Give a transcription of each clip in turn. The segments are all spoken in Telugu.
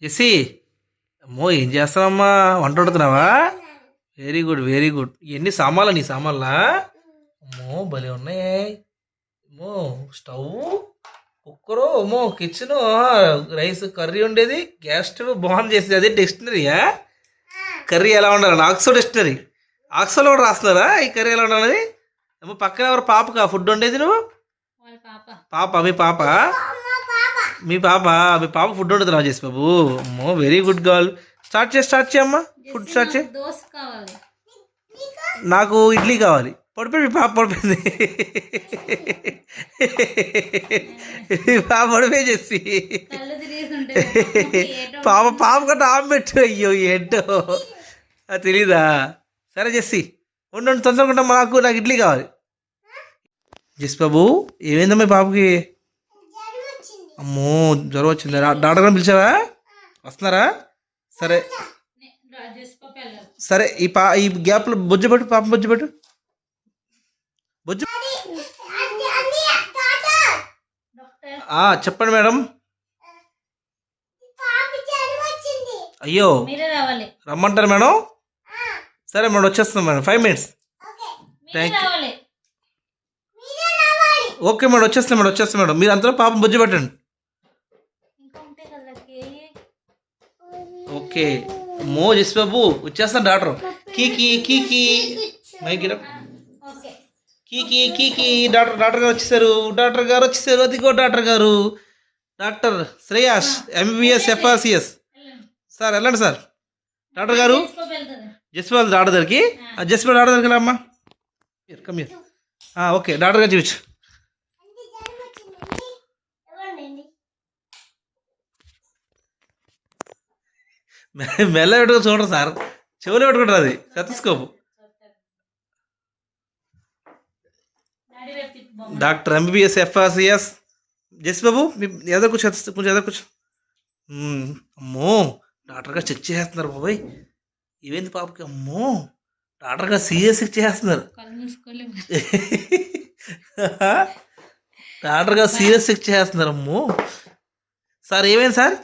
జెస్సీ, అమ్మో ఏం చేస్తున్నావమ్మా? వంట వండుతున్నావా? Very good very good. ఎన్ని సామాన్లు నీ సామాన్లా? అమ్మో భలే ఉన్నాయి. అమ్మో స్టవ్, కుక్కరు, అమ్మో కిచెన్, రైస్ కర్రీ ఉండేది, గ్యాస్ స్టవ్ బాగుంది చేసేది. అదే డిక్షనరీయా? కర్రీ ఎలా ఉండాలి? Oxford dictionary. ఆక్స్ఫర్డ్లో కూడా రాస్తున్నారా ఈ కర్రీ ఎలా ఉండాలని? అమ్మో పక్కన ఎవరు పాపకా ఫుడ్ ఉండేది? నువ్వు పాప, మీ పాప, మీ పాప ఫుడ్ వండుతున్నావు చేసి బాబు. అమ్మో వెరీ గుడ్ గర్ల్. స్టార్ట్ చేయమ్మా, ఫుడ్ స్టార్ట్ చేయి. నాకు ఇడ్లీ కావాలి. పడిపోయి మీ పాప పడిపోయింది. మీ పాప పడిపోయి చేసి పాప కంటే ఆమ్లెట్. అయ్యో ఏంటో అది తెలీదా? సరే జెస్సి ఉండండి, తొందరగా ఉంటాం. నాకు ఇడ్లీ కావాలి. జెస్ బాబు ఏమైందా మీ పాపకి? అమ్మో జ్వరం వచ్చింది. డాక్టర్ గారిని పిలిచావా? వస్తున్నారా? సరే సరే ఈ గ్యాప్లో బొజ్జు పాప బొజ్జు చెప్పండి మేడం. అయ్యో రమ్మంటారు మేడం? సరే మేడం వచ్చేస్తున్నాం madam, 5 minutes. Thank you. Okay madam వచ్చేస్తాం మేడం. మీరు అంతలో పాపం బొజ్జు పెట్టండి. ఓకే మో జస్ బాబు వచ్చేస్తాను. డాక్టర్ కీ మైక్ కీ డాక్టర్ గారు వచ్చేసారు. అదిగో డాక్టర్ గారు, doctor Shreyash, MBBS FRCS. Sir వెళ్ళండి సార్. డాక్టర్ గారు జస్పాల్ డాక్టర్ దగ్గరికి, జస్పాల్ డాక్టర్ దగ్గరికి అమ్మా. కమ్ ఓకే డాక్టర్ గారు చూపించు. మెల్ల పెట్టుకుని చూడరు సార్, చెవులు పెట్టుకుంటారు. అది స్టెతస్కోప్. Doctor MBBS FRCS. జస్ బాబు ఎదురు కూర్చో, కొంచెం ఎదురు కూర్చో. అమ్మో డాక్టర్ గారు చెక్ చేస్తున్నారు బాబాయ్. ఇవేంది పాపకి? అమ్మో డాక్టర్ గారు సీరియస్ చెక్ చేస్తున్నారు. డాక్టర్ గారు సీరియస్ చెక్ చేస్తున్నారు. అమ్మో సార్ ఏమైంది సార్?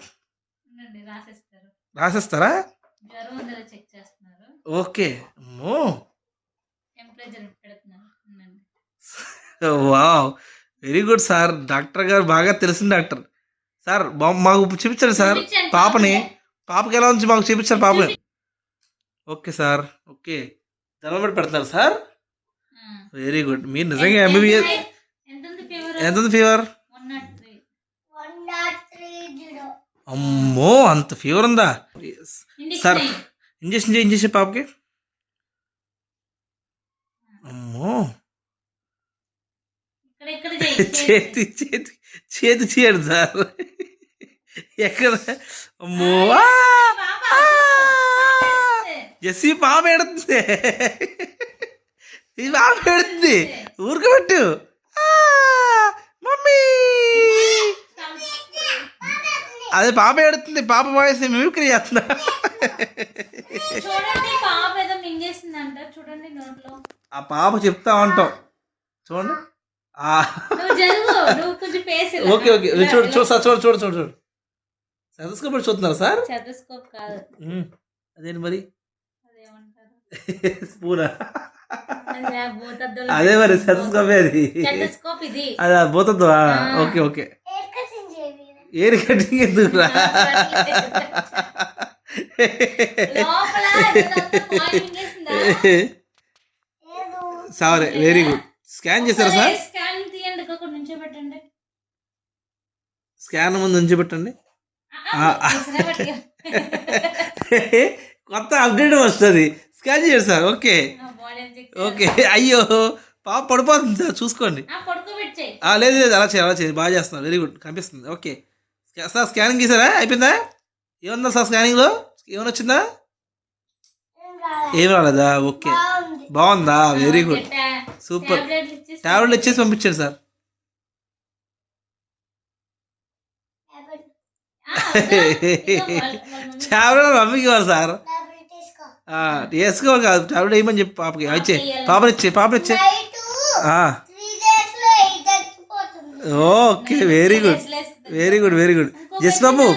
రాసేస్తారా? ఓకే. అమ్మో wow very good sir. Doctor గారు బాగా తెలిసిన డాక్టర్ సార్. మాకు చూపించండి సార్ పాపకి ఎలా ఉంది మాకు చూపించారు పాపని. Okay sir. ఓకే థర్మోమీటర్ పెడతారు సార్. Very good. మీరు నిజంగా ఎంబీబీఎస్. ఎంత ఉంది ఫీవర్? అమ్మో అంత ఫీవర్ ఉందా సార్? ఇంజక్షన్ పాపకి. అమ్మో చేతి చేయండి సార్. ఎక్కడ? అమ్మో జెస్సీ పాప ఎడుతుంది. ఇది పాప ఎడుతుంది. ఊరుకోబెట్టు మమ్మీ. అదే పాప ఎడుతుంది. పాప వాయిస్ మిమిక్రీ చేస్తున్నా. ఆ పాప చెప్తా ఉంటాం చూడండి. ఓకే చూడు సార్, చూడు. స్టెతస్కోప్ చూస్తున్నారు సార్? అదేంటి మరి? స్పూనా? అదే మరి స్టెతస్కోప్. అది పోతుందో? ఓకే ఎయిర్ కటింగ్ ఎందుకు రా? సరే వెరీ గుడ్. స్కాన్ చేశారా సార్? స్కాన్ ముందు నుంచి పెట్టండి. కొత్త అప్డేట్ వస్తుంది. స్కాన్ చేయండి సార్. ఓకే అయ్యో పాప పడిపోతుంది సార్, చూసుకోండి. లేదు అలా చేయాలి బాగా చేస్తున్నారు. వెరీ గుడ్ కనిపిస్తుంది. ఓకే సార్ స్కానింగ్ చేశారా? అయిపోయిందా? ఏముందా సార్ స్కానింగ్లో? ఏమైనా వచ్చిందా? ఏం రాలేదా? ఓకే బాగుందా? Very good super. టాబ్లెట్ ఇచ్చేసి పంపించండి సార్. టాబ్లెట్ మమ్మీకి ఇవ్వాలి సార్. వేసుకోవాలి కాదు, టాబ్లెట్ వేయమని చెప్పి పాపకి పాపనిచ్చే. Okay very good. జస్ బాబు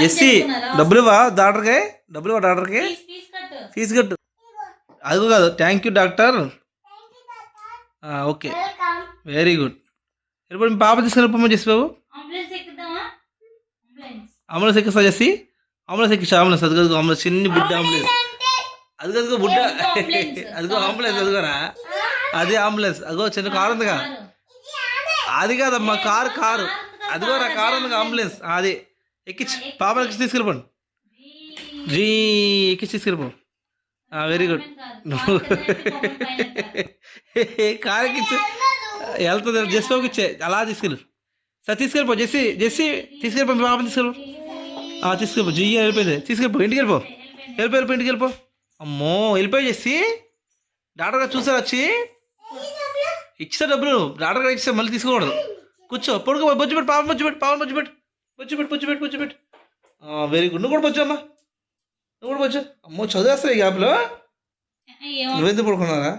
జెస్సీ డబ్బులు ఇవ్వా డాక్టర్కి, డబ్బులు ఇవ్వ డాక్టర్కి, ఫీజు కట్టు. అది కాదు, thank you doctor. Okay, very good. ఇప్పుడు మీ పాప తీసుకెళ్ళిపోమని చేసి బాబు. అంబులెన్స్ ఎక్కిస్తా చేసి, అంబులెన్స్ ఎక్కిస్తా. అంబులెన్స్ అది కాదు, అంబులెన్స్ చిన్ని బుడ్డ అంబులెన్స్. అది కదుగో బుడ్డ, అదిగో అంబులెన్స్ అదిగోరా, అదే అంబులెన్స్. అదిగో చిన్న కారు ఉందిగా, అది కాదమ్మా, కారు కారు అదిగోరా, కారు ఉందిగా అంబులెన్స్, అది ఎక్కించి పాప ఎక్కించి తీసుకెళ్ళిపోండి. జీ ఎక్కించి వెళ్ళిపో. Very good. కారు ఎక్కించి వెళ్తుంది, జెస్సీ బాబుకి ఇచ్చే, అలా తీసుకెళ్ళు సార్. తీసుకెళ్ళిపో జెస్సీ, జెస్సీ తీసుకెళ్ళిపో, మీ పాప తీసుకెళ్ళిపో. తీసుకెళ్ళిపో, జీ వెళ్ళిపోయింది, తీసుకెళ్ళిపో, ఇంటికి వెళ్ళిపో, వెళ్ళిపో ఇంటికి వెళ్ళిపో. అమ్మో వెళ్ళిపోయి జెస్సీ, డాక్టర్ గారు చూసారు వచ్చి ఇచ్చా డబ్బులు, డాక్టర్ గారు ఇచ్చా, మళ్ళీ తీసుకోకూడదు. కూర్చో, పడుకో, బొచ్చు పెట్టు, పాప బొచ్చు పెట్టు, పాప బొచ్చు పెట్టు, బొచ్చు పెట్టు. Very good. నువ్వు కూడా బొచ్చు అమ్మా, నువ్వు కూడా బొచ్చు. అమ్మో చదివేస్తావు ఈ గ్యాప్లో, నువ్వెందుకు పడుకున్నారా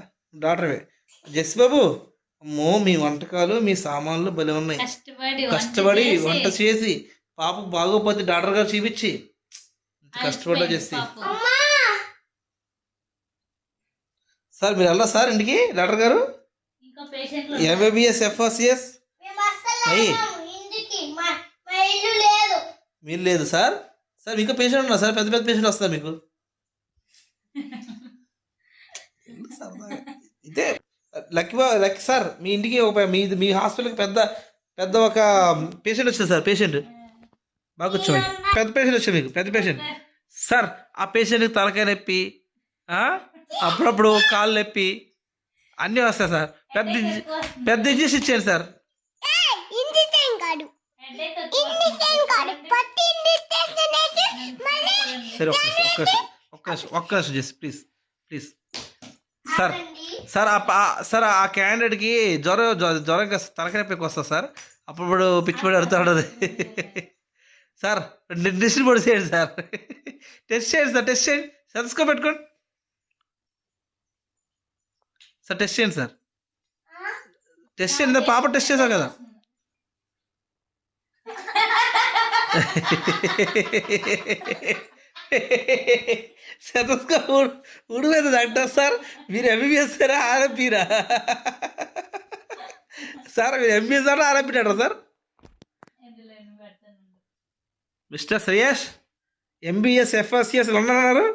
డాక్టర్వే. జెస్సీ బాబు, అమ్మో మీ వంటకాలు మీ సామాన్లు భలే ఉన్నాయి. కష్టపడి వంట చేసి పాపకు బాగోపోతే డాక్టర్ గారు చూపించి కష్టపడ్డా చేసి. సార్ మీరు వెళ్ళా సార్ ఇంటికి, డాక్టర్ గారు ఎంబీబీఎస్ ఎఫ్ఆర్సిఎస్ మీరు లేదు సార్. సార్ ఇంకా పేషెంట్ ఉన్నారు సార్, పెద్ద పెద్ద పేషెంట్ వస్తారు మీకు. ఇదే లక్కీ సార్, మీ ఇంటికి ఒక మీ హాస్పిటల్కి పెద్ద ఒక పేషెంట్ వచ్చింది సార్. పేషెంట్ బాగా కూర్చోండి, పెద్ద పేషెంట్ వచ్చాయి మీకు, పెద్ద పేషెంట్ సార్. ఆ పేషెంట్కి తలకాయ నొప్పి, అప్పుడప్పుడు కాళ్ళు నొప్పి అన్నీ వస్తాయి సార్. పెద్ద ఇంజెక్షన్ ఇచ్చాను సార్. సరే ఒక్క నిమిషం చేసి ప్లీజ్ సార్. సార్ ఆ క్యాండిడేట్కి జ్వరం తలకాయ నొప్పికి వస్తుంది సార్. అప్పుడు పిచ్చిపడి అడుగుతాడు సార్. డిస్ట్రిబ్యూట్ చేయండి సార్, టెస్ట్ చేయండి సెటస్కోప్ పెట్టుకోండి సార్, టెస్ట్ చేయండి సార్, టెస్ట్ చేయండి. పాప టెస్ట్ చేశారు కదా. సెటస్కోప్ ఉడిపోయింది డాక్టర్ సార్. మీరు ఎంబీబీఎస్ సార్, ఆర్ఎంపీరా సార్? మీరు MBS sir, RMP doctor sir? Mister Shreyas, MBS FRCS ఉన్నారు.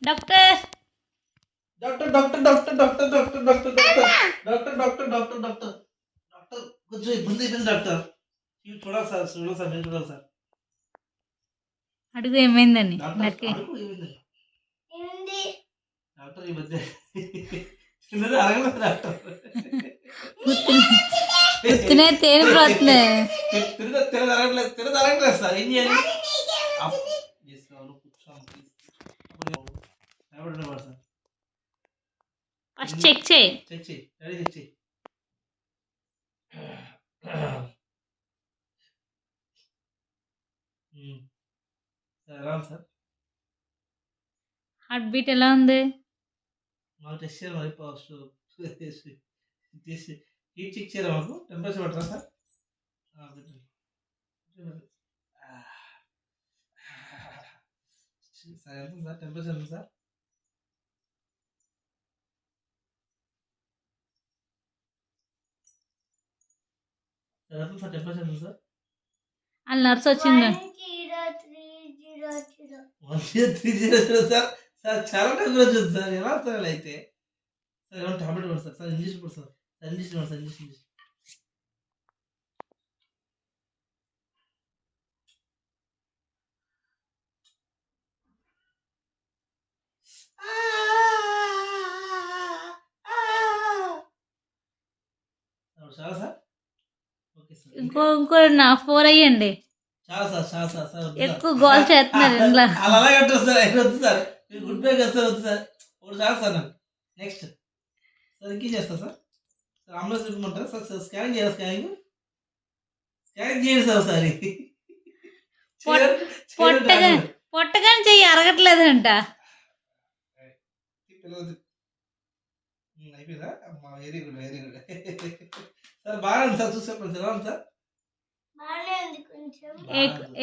Doctor doctor doctor doctor doctor doctor doctor doctor doctor doctor doctor doctor కొంచెం ఇబ్బంది అయిపోయింది డాక్టర్. ఇవి చూడాలి సార్, మీరు చూడాలి సార్. అడుగు ఏమైందని డాక్టర్ ఈ మధ్య అడగలేదు డాక్టర్. తినదరగలేదు సార్, ఏం చేయాలి? ఫస్ట్ చెక్ చేయి. ఎలా సార్? హార్ట్ బీట్ ఎలా ఉంది? మాకు టెస్ట్ చేయాలి మరి, హీట్ చెక్ చేయాలి మాకు. టెంపరేచర్ పట్టరా సార్? సార్ ఎంత సార్ టెంపరేచర్ ఎంత సార్? ఎంత సార్ టెంపరేచర్ ఎంత సార్? వాళ్ళ నర్స్ వచ్చిందా? 10300 సార్. సార్ చాలా టెంపరేచర్ వచ్చింది సార్, ఎలా సార్ అయితే? సార్ ఏమైనా టాబ్లెట్ ఇవ్వండి సార్. ఇంజక్షన్ పడు సార్, ఇంజక్షన్ ఇవ్వండి సార్, ఇంజక్షన్. చాలా సార్, ఓకే సార్. ఇంకో నా 4 అయ్యండి. చాలా సార్ ఎక్కువ గోల్ చేస్తున్నారు ఇంట్లో. అలా అలాగే అంటారు సార్, వద్దు సార్, మీరు గుడ్ బై కదా సార్, వద్దు సార్, ఒకటి చాలా సార్ నాకు. నెక్స్ట్ సార్ ఇంకేం చేస్తా సార్? సార్ అంబులెన్స్ ఇవ్వమంటారా సార్? సార్ స్కానింగ్ చేయాలి, స్కానింగ్ చేయండి సార్ ఒకసారి. పొట్టగాని చెయ్యి అరగట్లేదంట. అయిపోయిందా అమ్మా very good very good sir బాగా ఉంది సార్ చూసి చెప్పండి సార్ అవును సార్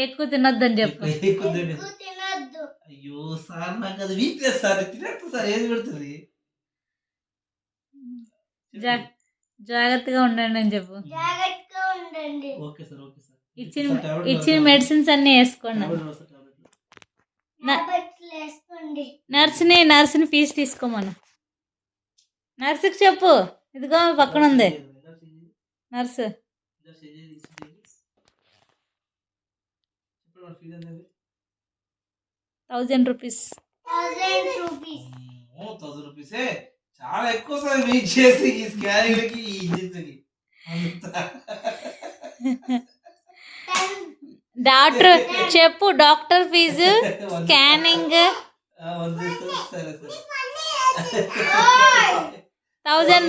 ఎక్కువ తినొద్దని చెప్పు. ఎక్కువ అయ్యో సార్ నాకు అది వీక్నెస్ సార్ తినట్టు సార్ ఏది పెడుతుంది జాగ్రత్తగా ఉండండి అని చెప్పు. ఓకే సార్ ఓకే సార్ ఇచ్చిన మెడిసిన్స్ అన్ని వేసుకోండి. నర్సుని ఫీజు తీసుకోమను. నర్సుకి చెప్పు, ఇదిగో పక్కన ఉంది నర్సు. 1000 రూపీస్. 1000 రూపీసే చాలా ఎక్కువ సార్ వెయిట్ చేసి ఈ స్కానింగ్లకి ఈ ఇంజెక్షన్కి డాక్టర్ చెప్పు, డాక్టర్ ఫీజు, స్కానింగ్ సరే సరే 1000.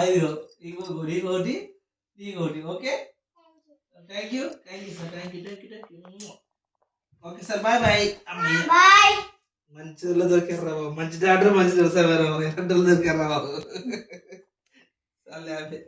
ఐదు ఇంకోటి ఇంకోటి okay thank you sir thank you okay sir bye bye మంచి దొరికారు రా బాబు మంచి డాక్టర్ మంచి సార్ ఎలాంటి దొరికారు రా బాబు చాలా హ్యాపీ